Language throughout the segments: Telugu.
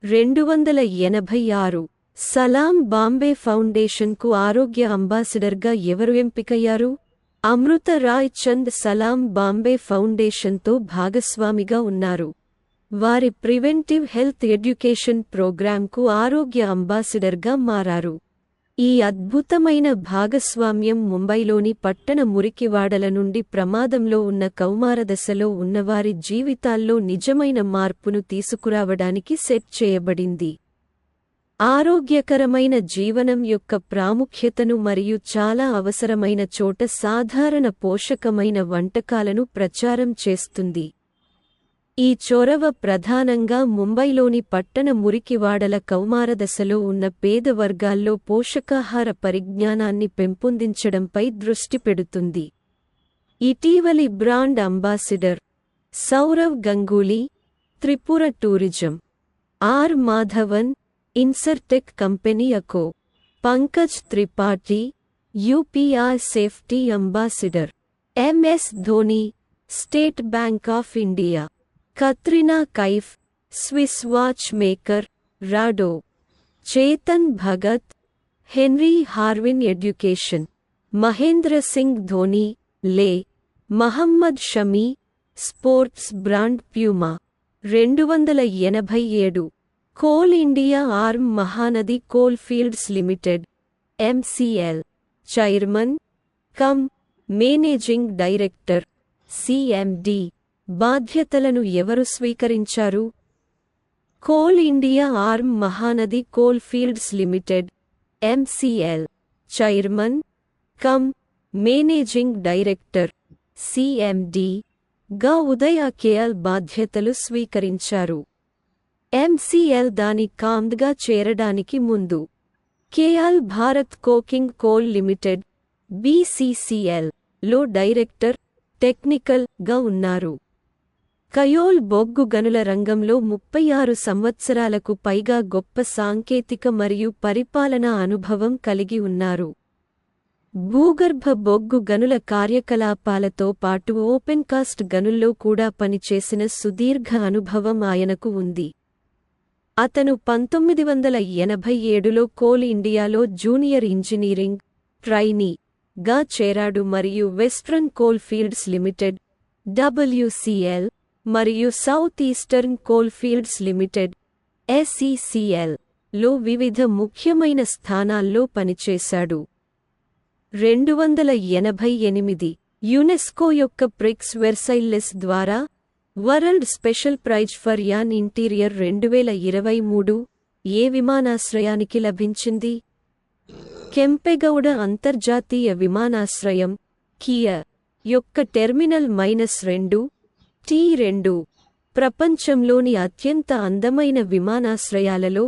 286 సలాం బాంబే ఫౌండేషన్కు ఆరోగ్య అంబాసిడర్గా ఎవరు ఎంపికయ్యారు? అమృత రాయ్ చంద్ సలాం బాంబే ఫౌండేషన్తో భాగస్వామిగా ఉన్నారు. వారి ప్రివెంటివ్ హెల్త్ ఎడ్యుకేషన్ ప్రోగ్రాంకు ఆరోగ్య అంబాసిడర్గా మారారు. ఈ అద్భుతమైన భాగస్వామ్యం ముంబైలోని పట్టణ మురికివాడల నుండి ప్రమాదంలో ఉన్న కౌమారదశలో ఉన్నవారి జీవితాల్లో నిజమైన మార్పును తీసుకురావడానికి సెట్ చేయబడింది. ఆరోగ్యకరమైన జీవనం యొక్క ప్రాముఖ్యతను మరియు చాలా అవసరమైన చోట సాధారణ పోషకమైన వంటకాలను ప్రచారం చేస్తుంది. ఈ చొరవ ప్రధానంగా ముంబైలోని పట్టణ మురికివాడల కౌమారదశలో ఉన్న పేద వర్గాల్లో పోషకాహార పరిజ్ఞానాన్ని పెంపొందించడంపై దృష్టి పెడుతుంది. ఇటీవలి brand ambassador Sourav Ganguly, Tripura tourism, R Madhavan, insurtech company Acko, Pankaj Tripathi, UPR safety ambassador, MS Dhoni, State Bank of India, Katrina Kaif, Swiss watch maker, Rado, Chetan Bhagat, Henry Harvin education, Mahendra Singh Dhoni, Lay's, Mohammed Shami, sports brand Puma. 287 Coal India arm Mahanadi Coal fields Limited, MCL chairman cum managing director, CMD బాధ్యతలను ఎవరు స్వీకరించారు? Coal India arm Mahanadi Coal fields Limited, MCL chairman cum managing director, CMD గా ఉదయ్ కేఎల్ బాధ్యతలు స్వీకరించారు. ఎంసీఎల్ దాని కామ్డ్గా చేరడానికి ముందు KL Bharat coking coal limited, BCCL లో డైరెక్టర్ టెక్నికల్ గా ఉన్నారు. కయోల్ బొగ్గు గనుల రంగంలో 36 సంవత్సరాలకు పైగా గొప్ప సాంకేతిక మరియు పరిపాలనా అనుభవం కలిగి ఉన్నారు. భూగర్భ బొగ్గు గనుల కార్యకలాపాలతో పాటు ఓపెన్కాస్ట్ గనుల్లో కూడా పనిచేసిన సుదీర్ఘ అనుభవం ఆయనకు ఉంది. అతను 1987లో కోల్ ఇండియాలో జూనియర్ ఇంజనీరింగ్ ట్రైనీ గా చేరాడు మరియు western coal fields limited, WCL మరియు south eastern coal fields limited, SECL లో వివిధ ముఖ్యమైన స్థానాల్లో పనిచేశాడు. 288 యునెస్కో యొక్క ప్రిక్స్ వెర్సైల్లెస్ ద్వారా world special prize for an interior 2023 ఏ విమానాశ్రయానికి లభించింది? కెంపెగౌడ అంతర్జాతీయ విమానాశ్రయం, కియా యొక్క టెర్మినల్ -2T2 ప్రపంచంలోని అత్యంత అందమైన విమానాశ్రయాలలో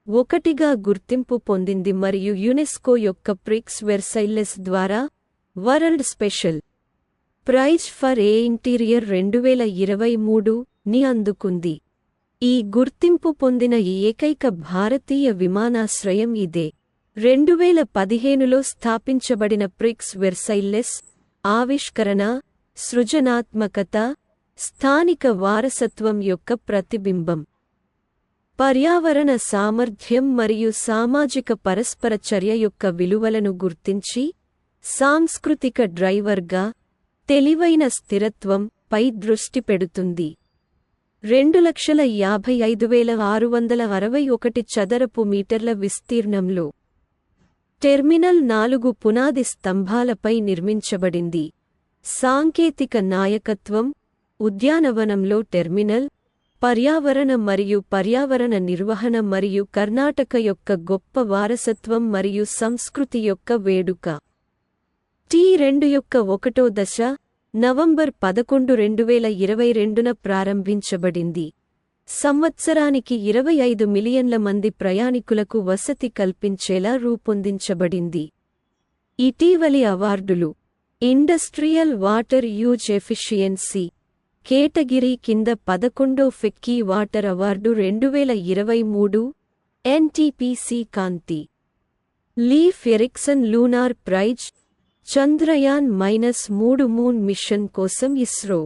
ఒకటిగా గుర్తింపు పొందింది మరియు యునెస్కో యొక్క ప్రిక్స్ వెర్సైల్లెస్ ద్వారా world special prize for a interior 2023 ని అందుకుంది. ఈ గుర్తింపు పొందిన ఏకైక భారతీయ విమానాశ్రయం ఇదే. 2015లో స్థాపించబడిన ప్రిక్స్ వెర్సైల్లెస్ ఆవిష్కరణ, సృజనాత్మకత, స్థానిక వారసత్వం యొక్క ప్రతిబింబం. పర్యావరణ సామర్థ్యం మరియు సామాజిక పరస్పర చర్య యొక్క విలువలను గుర్తించి, సాంస్కృతిక డ్రైవర్గా తెలివైన స్థిరత్వం పై దృష్టి పెడుతుంది. 2,55,661 చదరపు మీటర్ల విస్తీర్ణంలో టెర్మినల్ 4 పునాది స్తంభాలపై నిర్మించబడింది. సాంకేతిక నాయకత్వం, ఉద్యానవనంలో టెర్మినల్, పర్యావరణ మరియు పర్యావరణ నిర్వహణ మరియు కర్ణాటక యొక్క గొప్ప వారసత్వం మరియు సంస్కృతి యొక్క వేడుక. T2 యొక్క 1వ దశ నవంబర్ 11, 2022న ప్రారంభించబడింది. సంవత్సరానికి 25 మిలియన్ల మంది ప్రయాణికులకు వసతి కల్పించేలా రూపొందించబడింది. ఇటీవలి అవార్డులు: industrial water use efficiency category కింద 11వ FICCI water award 2023, NTPC Kanti. Leif Erikson lunar prize, Chandrayaan moon mission కోసం ఇస్రో.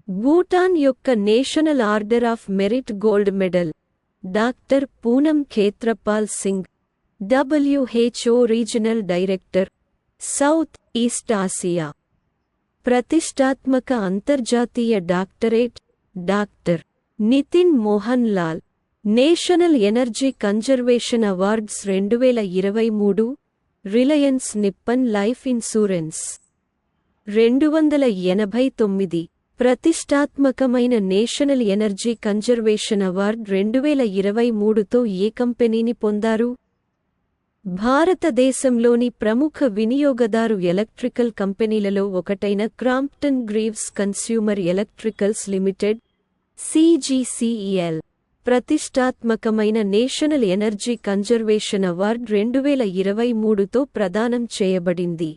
భూటాన్ యొక్క national order of merit gold medal, doctor Poonam Khetrapal Singh, WHO regional director, south east Asia. ప్రతిష్టాత్మక అంతర్జాతీయ doctorate, doctor Nitin Mohan Lal, national energy conservation awards 2023, Reliance Nippon Life Insurance. 289 ప్రతిష్టాత్మకమైన నేషనల్ ఎనర్జీ కన్జర్వేషన్ అవార్డ్ 2023తో ఏ కంపెనీని పొందారు? భారతదేశంలోని ప్రముఖ వినియోగదారు ఎలక్ట్రికల్ కంపెనీలలో ఒకటైన Crompton Greaves consumer electricals limited, CGCEL, ప్రతిష్టాత్మకమైన నేషనల్ ఎనర్జీ కన్జర్వేషన్ అవార్డ్ 2023తో ప్రదానం చేయబడింది.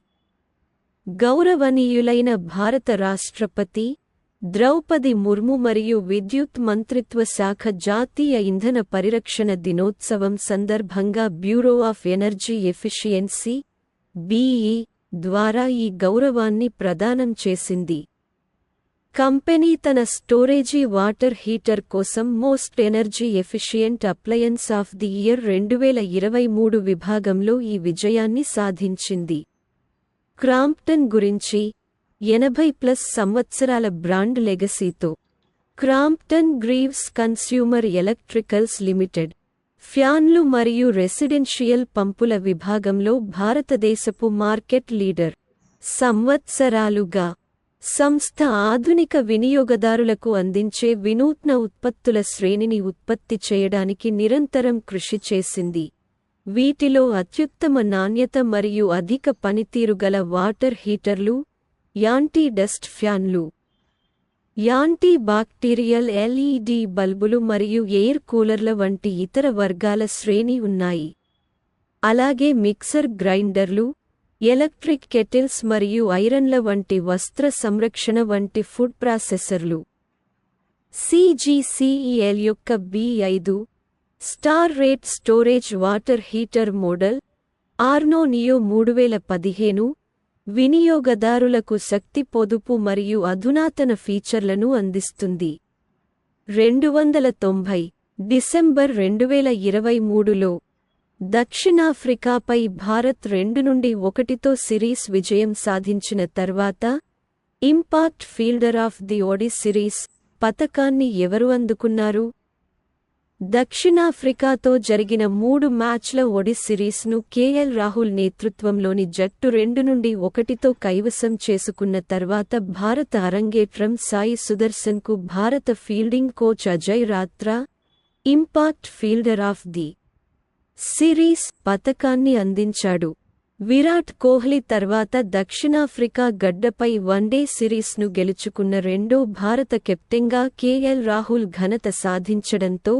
గౌరవనీయులైన భారత రాష్ట్రపతి ద్రౌపది ముర్ము మరియు విద్యుత్ మంత్రిత్వ శాఖ జాతీయ ఇంధన పరిరక్షణ దినోత్సవం సందర్భంగా bureau of energy efficiency (BE) ద్వారా ఈ గౌరవాన్ని ప్రదానం చేసింది. కంపెనీ తన స్టోరేజీ వాటర్ హీటర్ కోసం most energy efficient appliance of the year 2023 విభాగంలో ఈ విజయాన్ని సాధించింది. క్రాంప్టన్ గురించి 80+ సంవత్సరాల బ్రాండ్ లెగసీతో Crompton Greaves consumer electricals limited ఫ్యాన్లు మరియు రెసిడెన్షియల్ పంపుల విభాగంలో భారతదేశపు మార్కెట్ లీడర్. సంవత్సరాలుగా సంస్థ ఆధునిక వినియోగదారులకు అందించే వినూత్న ఉత్పత్తుల శ్రేణిని ఉత్పత్తి చేయడానికి నిరంతరం కృషి చేసింది. వీటిలో అత్యుత్తమ నాణ్యత మరియు అధిక పనితీరు గల వాటర్ హీటర్లు, యాంటీ డస్ట్ ఫ్యాన్లు, యాంటీ బాక్టీరియల్ LED బల్బులు మరియు ఎయిర్ కూలర్ల వంటి ఇతర వర్గాల శ్రేణి ఉన్నాయి. అలాగే మిక్సర్ గ్రైండర్లు, ఎలక్ట్రిక్ కెటిల్స్ మరియు ఐరన్ల వంటి వస్త్ర సంరక్షణ వంటి ఫుడ్ ప్రాసెసర్లు. CGCEL యొక్క B5 star rate storage water heater model Arno Neo 3015 వినియోగదారులకు శక్తి పొదుపు మరియు అధునాతన ఫీచర్లను అందిస్తుంది. 290 డిసెంబర్ 2023లో దక్షిణాఫ్రికాపై భారత్ 2-1తో సిరీస్ విజయం సాధించిన తర్వాత impact fielder of the ODI series పతకాన్ని ఎవరు అందుకున్నారు? దక్షిణాఫ్రికాతో జరిగిన 3 మ్యాచ్ల ఓడి సిరీస్ను KL రాహుల్ నేతృత్వంలోని జట్టు 2-1తో కైవసం చేసుకున్న తర్వాత భారత అరంగేట్రం సాయి సుదర్శన్కు భారత fielding coach Ajay Ratra impact fielder of the series పతకాన్ని అందించాడు. విరాట్ కోహ్లీ తర్వాత దక్షిణాఫ్రికా గడ్డపై వన్డే సిరీస్ను గెలుచుకున్న రెండో భారత కెప్టెన్గా KL రాహుల్ ఘనత సాధించడంతో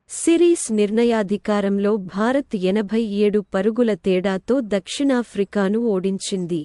సిరీస్ నిర్ణయాధికారంలో భారత్ 87 పరుగుల తేడాతో దక్షిణాఫ్రికాను ఓడించింది.